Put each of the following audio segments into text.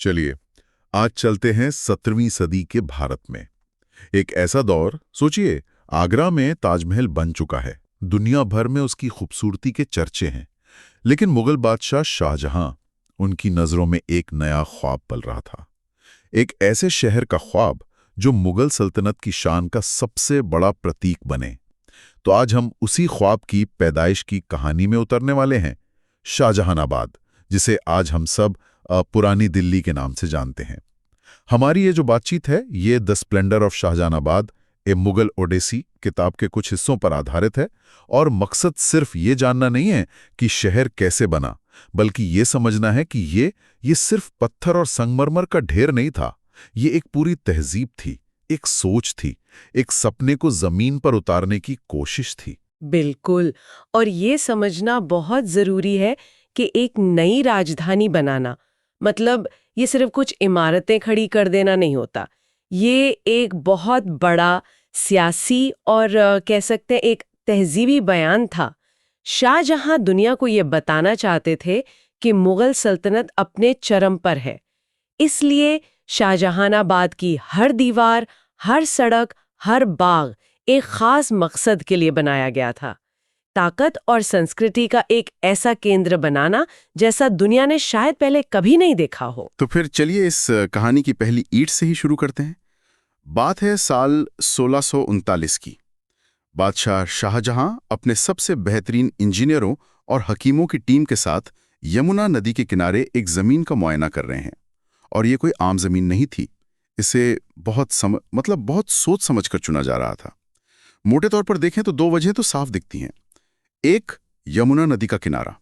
चलिए, आज चलते हैं 17वीं सदी के भारत में। एक ऐसा दौर, सोचिए, आगरा में ताजमहल बन चुका है, दुनिया भर में उसकी खूबसूरती के चर्चे हैं। लेकिन मुगल बादशाह शाहजहां, उनकी नजरों में एक नया ख्वाब पल रहा था। एक ऐसे शहर का ख्वाब जो मुगल सल्तनत की शान का सबसे बड़ा प्रतीक बने। तो आज हम उसी ख्वाब की पैदाइश की कहानी में उतरने वाले हैं। शाहजहानाबाद, जिसे आज हम सब पुरानी दिल्ली के नाम से जानते हैं। हमारी ये जो बातचीत है, ये the splendour of Shahjahanabad, A Mughal Odyssey किताब के कुछ हिस्सों पर आधारित है। और मकसद सिर्फ ये जानना नहीं है कि शहर कैसे बना, बल्कि ये समझना है कि ये सिर्फ पत्थर और संगमरमर का ढेर नहीं था। ये एक पूरी तहजीब थी, एक सोच थी, एक सपने को जमीन पर उतारने की कोशिश थी। बिल्कुल। और ये समझना बहुत जरूरी है कि एक नई राजधानी बनाना मतलब ये सिर्फ कुछ इमारतें खड़ी कर देना नहीं होता। ये एक बहुत बड़ा सियासी और कह सकते हैं एक तहजीबी बयान था। शाहजहां दुनिया को ये बताना चाहते थे कि मुगल सल्तनत अपने चरम पर है। इसलिए शाहजहानाबाद की हर दीवार, हर सड़क, हर बाग एक खास मकसद के लिए बनाया गया था। ताकत और संस्कृति का एक ऐसा केंद्र बनाना जैसा दुनिया ने शायद पहले कभी नहीं देखा हो। तो फिर चलिए इस कहानी की पहली ईंट से ही शुरू करते हैं। बात है साल 1639 की। बादशाह शाहजहां अपने सबसे बेहतरीन इंजीनियरों और हकीमों की टीम के साथ यमुना नदी के किनारे एक जमीन का मुआयना कर रहे हैं। और ये कोई आम जमीन नहीं थी। इसे बहुत सोच समझ कर चुना जा रहा था। मोटे तौर पर देखें तो दो वजह तो साफ दिखती हैं। एक, यमुना नदी का किनारा,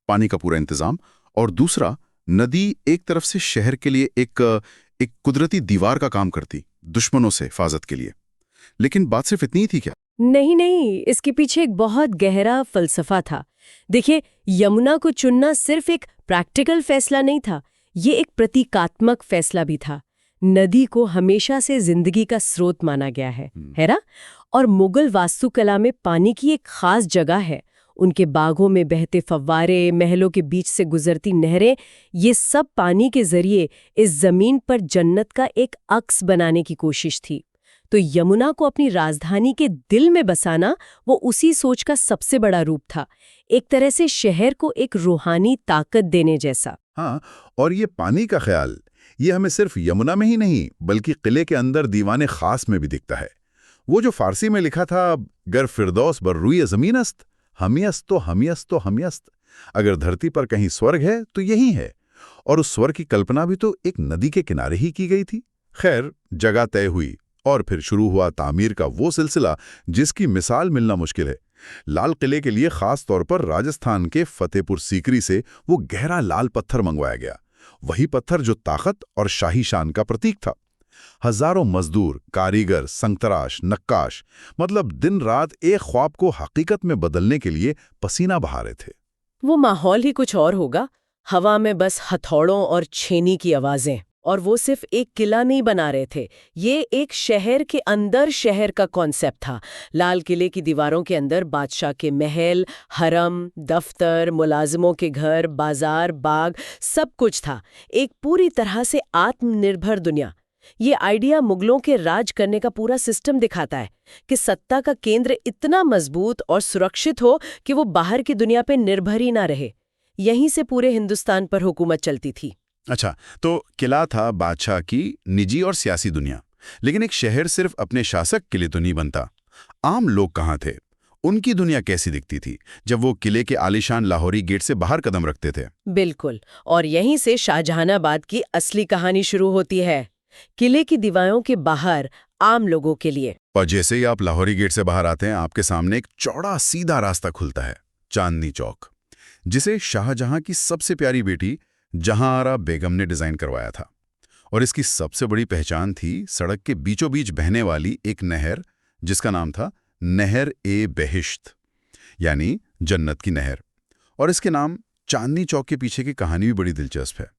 पानी का पूरा इंतजाम, और दूसरा, नदी एक तरफ से शहर के लिए एक कुदरती दीवार का काम करती, दुश्मनों से हिफाजत के लिए। लेकिन बात सिर्फ इतनी ही थी क्या? नहीं, इसके पीछे एक बहुत गहरा फलसफा था। देखिए, यमुना को चुनना सिर्फ एक प्रैक्टिकल फैसला नहीं था, ये एक प्रतीकात्मक फैसला भी था। नदी को हमेशा से जिंदगी का स्रोत माना गया है ना? और मुगल वास्तुकला में पानी की एक खास जगह है। उनके बागों में बहते फव्वारे, महलों के बीच से गुजरती नहरें, ये सब पानी के जरिए इस जमीन पर जन्नत का एक अक्स बनाने की कोशिश थी। तो यमुना को अपनी राजधानी के दिल में बसाना वो उसी सोच का सबसे बड़ा रूप था, एक तरह से शहर को एक रूहानी ताकत देने जैसा। हाँ, और ये पानी का ख्याल, ये हमें सिर्फ यमुना में ही नहीं बल्कि किले के अंदर दीवाने खास में भी दिखता है। वो जो फारसी में लिखा था, गर फिरदौस बर रुई ज़मीनस्त, हमियस्त तो हमियस्त तो हमियस्त, अगर धरती पर कहीं स्वर्ग है तो यही है। और उस स्वर्ग की कल्पना भी तो एक नदी के किनारे ही की गई थी। खैर, जगह तय हुई और फिर शुरू हुआ तामीर का वो सिलसिला जिसकी मिसाल मिलना मुश्किल है। लाल किले के लिए खास तौर पर राजस्थान के फतेहपुर सीकरी से वो गहरा लाल पत्थर मंगवाया गया, वही पत्थर जो ताकत और शाही शान का प्रतीक था। हजारों मजदूर, कारीगर, संगतराश, नक्काश, मतलब दिन रात एक ख्वाब को हकीकत में बदलने के लिए पसीना बहा रहे थे। वो माहौल ही कुछ और होगा। हवा में बस हथौड़ों और छेनी की आवाजें। और वो सिर्फ एक किला नहीं बना रहे थे, ये एक शहर के अंदर शहर का कॉन्सेप्ट था। लाल किले की दीवारों के अंदर बादशाह के महल, हरम, दफ्तर, मुलाजिमों के घर, बाजार, बाग, सब कुछ था। एक पूरी तरह से आत्मनिर्भर दुनिया। ये आइडिया मुगलों के राज करने का पूरा सिस्टम दिखाता है कि सत्ता का केंद्र इतना मजबूत और सुरक्षित हो कि वो बाहर की दुनिया पे निर्भर ही ना रहे। यहीं से पूरे हिंदुस्तान पर हुकूमत चलती थी। अच्छा, तो किला था बादशाह की निजी और सियासी दुनिया। लेकिन एक शहर सिर्फ अपने शासक के लिए तो नहीं बनता। आम लोग कहाँ थे? उनकी दुनिया कैसी दिखती थी जब वो किले के आलीशान लाहौरी गेट से बाहर कदम रखते थे? बिल्कुल, और यहीं से शाहजहानाबाद की असली कहानी शुरू होती है। किले की दीवारों के बाहर आम लोगों के लिए। और जैसे ही आप लाहौरी गेट से बाहर आते हैं, आपके सामने एक चौड़ा सीधा रास्ता खुलता है, चांदनी चौक, जिसे शाहजहां की सबसे प्यारी बेटी जहांआरा बेगम ने डिजाइन करवाया था। और इसकी सबसे बड़ी पहचान थी सड़क के बीचों बीच बहने वाली एक नहर, जिसका नाम था नहर ए बेहिश्त, यानी जन्नत की नहर। और इसके नाम चांदनी चौक के पीछे की कहानी भी बड़ी दिलचस्प है।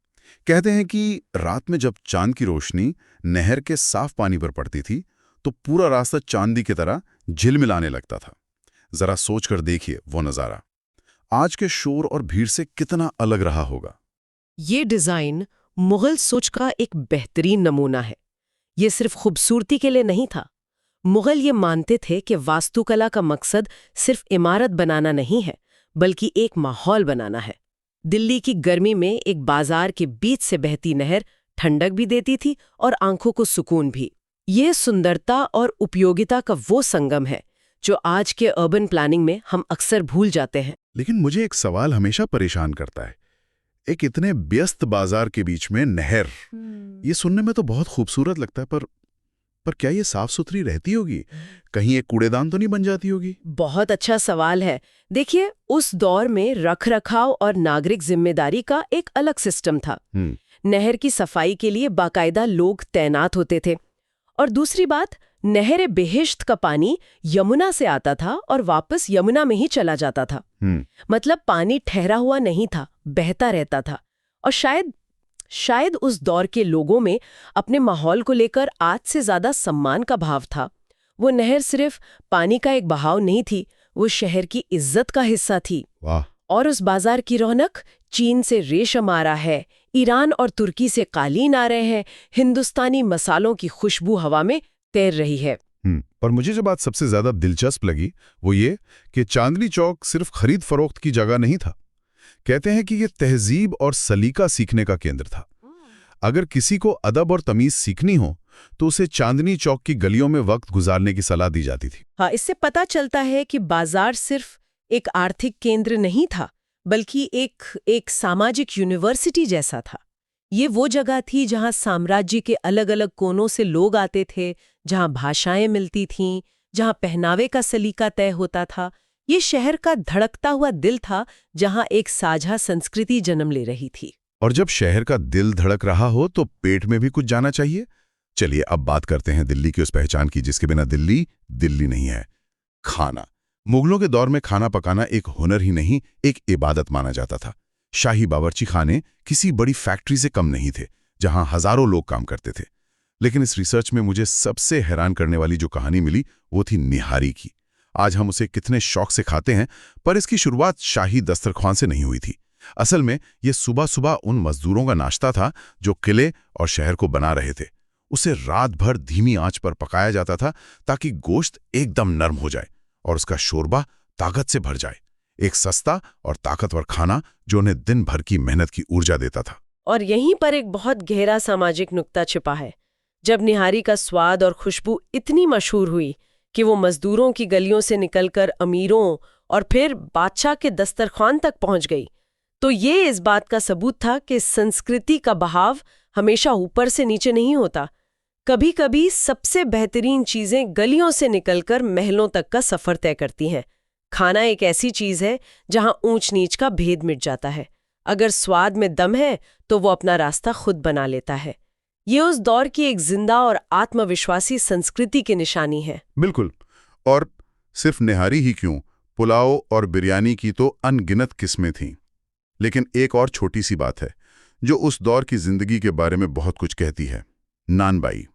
कहते हैं कि रात में जब चांद की रोशनी नहर के साफ पानी पर पड़ती थी तो पूरा रास्ता चांदी की तरह झिलमिलाने लगता था। जरा सोचकर देखिए वो नज़ारा आज के शोर और भीड़ से कितना अलग रहा होगा। ये डिजाइन मुगल सोच का एक बेहतरीन नमूना है। ये सिर्फ खूबसूरती के लिए नहीं था। मुगल ये मानते थे कि वास्तुकला का मकसद सिर्फ इमारत बनाना नहीं है, बल्कि एक माहौल बनाना है। दिल्ली की गर्मी में एक बाजार के बीच से बहती नहर ठंडक भी देती थी और आंखों को सुकून भी। ये सुंदरता और उपयोगिता का वो संगम है जो आज के अर्बन प्लानिंग में हम अक्सर भूल जाते हैं। लेकिन मुझे एक सवाल हमेशा परेशान करता है। एक इतने व्यस्त बाजार के बीच में नहर, ये सुनने में तो बहुत खूबसूरत लगता है, पर क्या ये साफ सुथरी रहती होगी? कहीं एक कूड़ेदान तो नहीं बन जाती होगी? बहुत अच्छा सवाल है। देखिए, उस दौर में रखरखाव और नागरिक जिम्मेदारी का एक अलग सिस्टम था। नहर की सफाई के लिए बाकायदा लोग तैनात होते थे। और दूसरी बात, नहर बेहिश्त का पानी यमुना से आता था और वापस यमुना में ही चला जाता था। मतलब पानी ठहरा हुआ नहीं था, बहता रहता था। और शायद उस दौर के लोगों में अपने माहौल को लेकर आज से ज्यादा सम्मान का भाव था। वो नहर सिर्फ पानी का एक बहाव नहीं थी, वो शहर की इज्जत का हिस्सा थी। वाह। और उस बाजार की रौनक, चीन से रेशम आ रहा है, ईरान और तुर्की से कालीन आ रहे हैं, हिंदुस्तानी मसालों की खुशबू हवा में तैर रही है। पर मुझे जो बात सबसे ज्यादा दिलचस्प लगी वो ये कि चांदनी चौक सिर्फ खरीद फरोख्त की जगह नहीं था। कहते हैं कि ये तहजीब और सलीका सीखने का केंद्र था। अगर किसी को अदब और तमीज सीखनी हो तो उसे चांदनी चौक की गलियों में वक्त गुजारने की सलाह दी जाती थी। हाँ, इससे पता चलता है कि बाजार सिर्फ एक आर्थिक केंद्र नहीं था, बल्कि एक सामाजिक यूनिवर्सिटी जैसा था। ये वो जगह थी जहां साम्राज्य के अलग अलग कोनों से लोग आते थे, जहां भाषाएं मिलती थीं, जहां पहनावे का सलीका तय होता था। ये शहर का धड़कता हुआ दिल था, जहां एक साझा संस्कृति जन्म ले रही थी। और जब शहर का दिल धड़क रहा हो तो पेट में भी कुछ जाना चाहिए। चलिए अब बात करते हैं दिल्ली की उस पहचान की जिसके बिना दिल्ली दिल्ली नहीं है। खाना। मुगलों के दौर में खाना पकाना एक हुनर ही नहीं, एक इबादत माना जाता था। शाही बावर्ची खाने किसी बड़ी फैक्ट्री से कम नहीं थे जहां हजारों लोग काम करते थे। लेकिन इस रिसर्च में मुझे सबसे हैरान करने वाली जो कहानी मिली वो थी निहारी की। आज हम उसे कितने शौक से खाते हैं, पर इसकी शुरुआत शाही दस्तरख्वान से नहीं हुई थी। असल में ये सुबह सुबह उन मजदूरों का नाश्ता था जो किले और शहर को बना रहे थे। उसे रात भर धीमी आंच पर पकाया जाता था ताकि गोश्त एकदम नरम हो जाए और उसका शोरबा ताकत से भर जाए। एक सस्ता और ताकतवर खाना जो उन्हें दिन भर की मेहनत की ऊर्जा देता था। और यहीं पर एक बहुत गहरा सामाजिक नुक्ता छिपा है। जब निहारी का स्वाद और खुशबू इतनी मशहूर हुई कि वो मजदूरों की गलियों से निकलकर अमीरों और फिर बादशाह के दस्तरख्वान तक पहुंच गई, तो ये इस बात का सबूत था कि संस्कृति का बहाव हमेशा ऊपर से नीचे नहीं होता। कभी कभी सबसे बेहतरीन चीजें गलियों से निकलकर महलों तक का सफर तय करती हैं। खाना एक ऐसी चीज है जहां ऊंच नीच का भेद मिट जाता है। अगर स्वाद में दम है तो वो अपना रास्ता खुद बना लेता है। ये उस दौर की एक जिंदा और आत्मविश्वासी संस्कृति की निशानी है। बिल्कुल। और सिर्फ निहारी ही क्यों, पुलाव और बिरयानी की तो अनगिनत किस्में थीं। लेकिन एक और छोटी सी बात है जो उस दौर की जिंदगी के बारे में बहुत कुछ कहती है। नानबाई।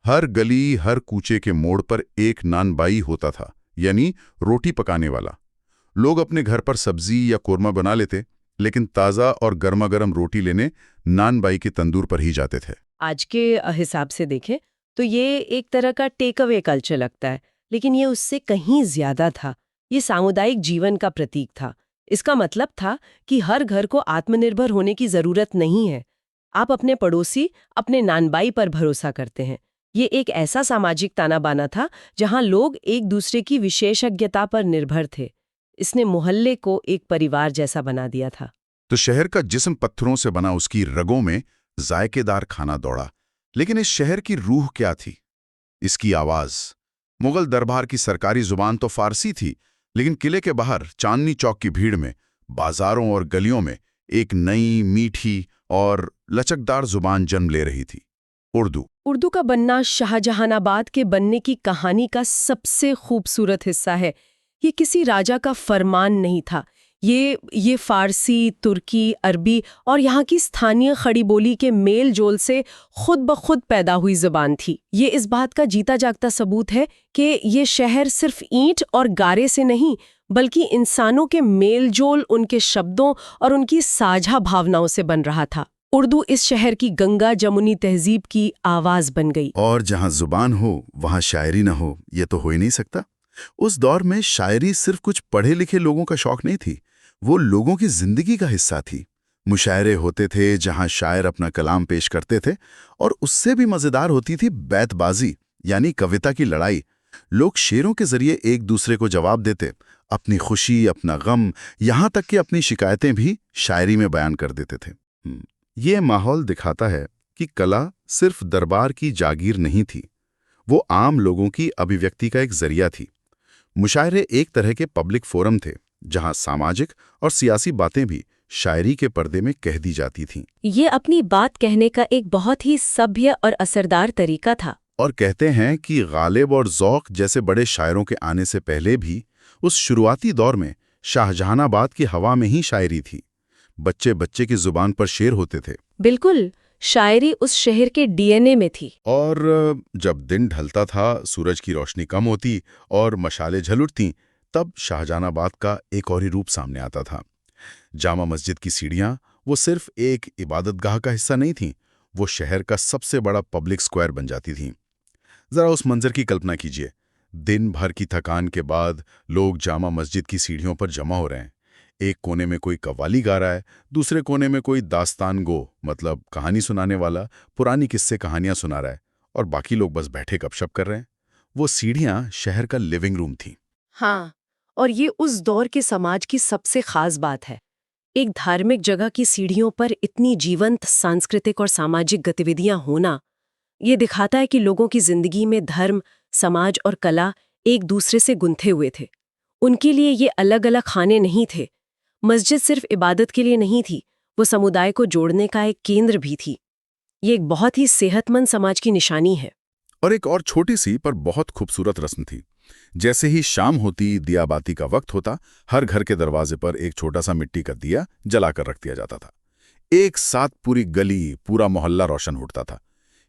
हर गली, हर कूचे के मोड़ पर एक नानबाई होता था, यानी रोटी पकाने वाला। लोग अपने घर पर सब्जी या कोरमा बना लेते, लेकिन ताज़ा और गर्मा-गर्म रोटी लेने नानबाई के तंदूर पर ही जाते थे। आज के हिसाब से देखें तो ये एक तरह का टेक अवे कल्चर लगता है, लेकिन ये उससे कहीं ज्यादा था। ये सामुदायिक जीवन का प्रतीक था। इसका मतलब था कि हर घर को आत्मनिर्भर होने की जरूरत नहीं है। आप अपने पड़ोसी, अपने नानबाई पर भरोसा करते हैं। ये एक ऐसा सामाजिक ताना बाना था जहां लोग एक दूसरे की विशेषज्ञता पर निर्भर थे। इसने मोहल्ले को एक परिवार जैसा बना दिया था। तो शहर का जिस्म पत्थरों से बना, उसकी रगों में जायकेदार खाना दौड़ा। लेकिन इस शहर की रूह क्या थी? इसकी आवाज। मुगल दरबार की सरकारी जुबान तो फारसी थी, लेकिन किले के बाहर चांदनी चौक की भीड़ में, बाजारों और गलियों में एक नई, मीठी और लचकदार जुबान जन्म ले रही थी, उर्दू। उर्दू का बनना शाहजहानाबाद के बनने की कहानी का सबसे खूबसूरत हिस्सा है। ये किसी राजा का फरमान नहीं था। ये फारसी, तुर्की, अरबी और यहाँ की स्थानीय खड़ी बोली के मेल जोल से खुद ब खुद पैदा हुई जुबान थी। ये इस बात का जीता जागता सबूत है कि ये शहर सिर्फ ईंट और गारे से नहीं, बल्कि इंसानों के मेल जोल, उनके शब्दों और उनकी साझा भावनाओं से बन रहा था। उर्दू इस शहर की गंगा जमुनी तहजीब की आवाज बन गई। और जहां जुबान हो वहां शायरी न हो, ये तो हो ही नहीं सकता। उस दौर में शायरी सिर्फ कुछ पढ़े लिखे लोगों का शौक नहीं थी, वो लोगों की जिंदगी का हिस्सा थी। मुशायरे होते थे जहां शायर अपना कलाम पेश करते थे, और उससे भी मजेदार होती थी बैतबाजी, यानी कविता की लड़ाई। लोग शेरों के जरिए एक दूसरे को जवाब देते, अपनी खुशी, अपना गम, यहां तक कि अपनी शिकायतें भी शायरी में बयान कर देते थे। ये माहौल दिखाता है कि कला सिर्फ दरबार की जागीर नहीं थी, वो आम लोगों की अभिव्यक्ति का एक जरिया थी। मुशायरे एक तरह के पब्लिक फोरम थे जहां सामाजिक और सियासी बातें भी शायरी के पर्दे में कह दी जाती थीं। ये अपनी बात कहने का एक बहुत ही सभ्य और असरदार तरीका था। और कहते हैं कि गालिब और ज़ौक़ जैसे बड़े शायरों के आने से पहले भी उस शुरुआती दौर में शाहजहानाबाद की हवा में ही शायरी थी। बच्चे बच्चे की जुबान पर शेर होते थे। बिल्कुल, शायरी उस शहर के डीएनए में थी। और जब दिन ढलता था, सूरज की रोशनी कम होती और मशालें झल उठतीं, तब शाहजहानाबाद का एक और ही रूप सामने आता था। जामा मस्जिद की सीढ़ियां वो सिर्फ एक इबादतगाह का हिस्सा नहीं थीं, वो शहर का सबसे बड़ा पब्लिक स्क्वायर बन जाती थीं। जरा उस मंजर की कल्पना कीजिए। दिन भर की थकान के बाद लोग जामा मस्जिद की सीढ़ियों पर जमा हो रहे हैं। एक कोने में कोई कव्वाली गा रहा है, दूसरे कोने में कोई दास्तान गो, मतलब कहानी सुनाने वाला पुरानी किस्से कहानियां सुना रहा है, और बाकी लोग बस बैठे गपशप कर रहे हैं। वो सीढ़ियां शहर का लिविंग रूम थी। हाँ, और ये उस दौर के समाज की सबसे खास बात है। एक धार्मिक जगह की सीढ़ियों पर इतनी जीवंत सांस्कृतिक और सामाजिक गतिविधियां होना, ये दिखाता है कि लोगों की जिंदगी में धर्म, समाज और कला एक दूसरे से गुंथे हुए थे। उनके लिए ये अलग अलग खाने नहीं थे। मस्जिद सिर्फ इबादत के लिए नहीं थी, वो समुदाय को जोड़ने का एक केंद्र भी थी। ये एक बहुत ही सेहतमंद समाज की निशानी है। और एक और छोटी सी पर बहुत खूबसूरत रस्म थी। जैसे ही शाम होती, दिया बाती का वक्त होता, हर घर के दरवाजे पर एक छोटा सा मिट्टी का दिया जलाकर रख दिया जाता था। एक साथ पूरी गली, पूरा मोहल्ला रोशन उठता था।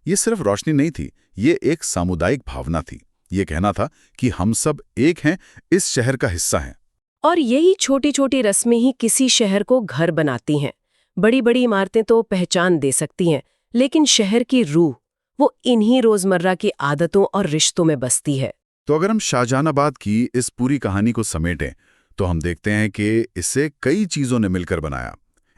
ये सिर्फ रोशनी नहीं थी, ये एक सामुदायिक भावना थी। ये कहना था कि हम सब एक हैं, इस शहर का हिस्सा हैं। और यही छोटी छोटी रस्में ही किसी शहर को घर बनाती हैं। बड़ी बड़ी इमारतें तो पहचान दे सकती हैं, लेकिन शहर की रूह वो इन्हीं रोजमर्रा की आदतों और रिश्तों में बसती है। तो अगर हम शाहजहानाबाद की इस पूरी कहानी को समेटें, तो हम देखते हैं कि इसे कई चीजों ने मिलकर बनाया।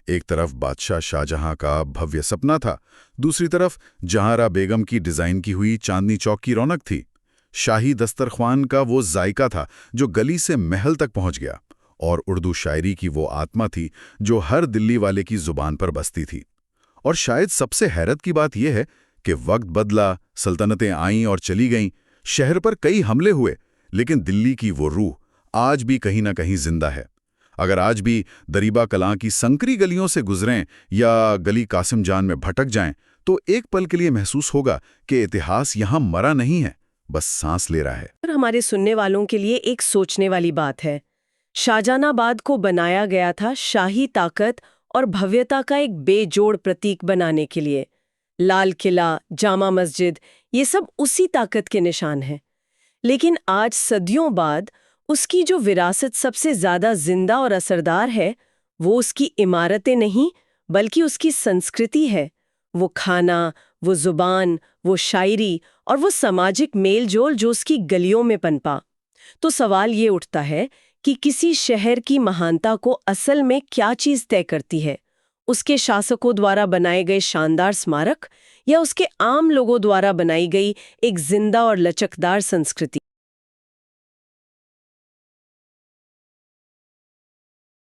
एक तरफ बादशाह शाहजहां का भव्य सपना था, दूसरी तरफ जहांरा बेगम की डिजाइन की हुई चांदनी चौक की रौनक थी। शाही दस्तरख्वान का वो जायका था जो गली से महल तक पहुंच गया, और उर्दू शायरी की वो आत्मा थी जो हर दिल्ली वाले की जुबान पर बसती थी। और शायद सबसे हैरत की बात यह है कि वक्त बदला, सल्तनतें आईं और चली गईं, शहर पर कई हमले हुए, लेकिन दिल्ली की वो रूह आज भी कहीं ना कहीं जिंदा है। अगर आज भी दरीबा कलां की संकरी गलियों से गुजरें या गली कासिम जान में भटक जाएं, तो एक पल के लिए महसूस होगा कि इतिहास यहां मरा नहीं है, बस सांस ले रहा है। और हमारे सुनने वालों के लिए एक सोचने वाली बात है। शाहजहानाबाद को बनाया गया था शाही ताकत और भव्यता का एक बेजोड़ प्रतीक बनाने के लिए। लाल किला, जामा मस्जिद, ये सब उसी ताकत के निशान हैं। लेकिन आज सदियों बाद उसकी जो विरासत सबसे ज्यादा जिंदा और असरदार है, वो उसकी इमारतें नहीं, बल्कि उसकी संस्कृति है। वो खाना, वो जुबान, वो शायरी और वो सामाजिक मेलजोल जो उसकी गलियों में पनपा। तो सवाल ये उठता है कि किसी शहर की महानता को असल में क्या चीज तय करती है? उसके शासकों द्वारा बनाए गए शानदार स्मारक, या उसके आम लोगों द्वारा बनाई गई एक जिंदा और लचकदार संस्कृति?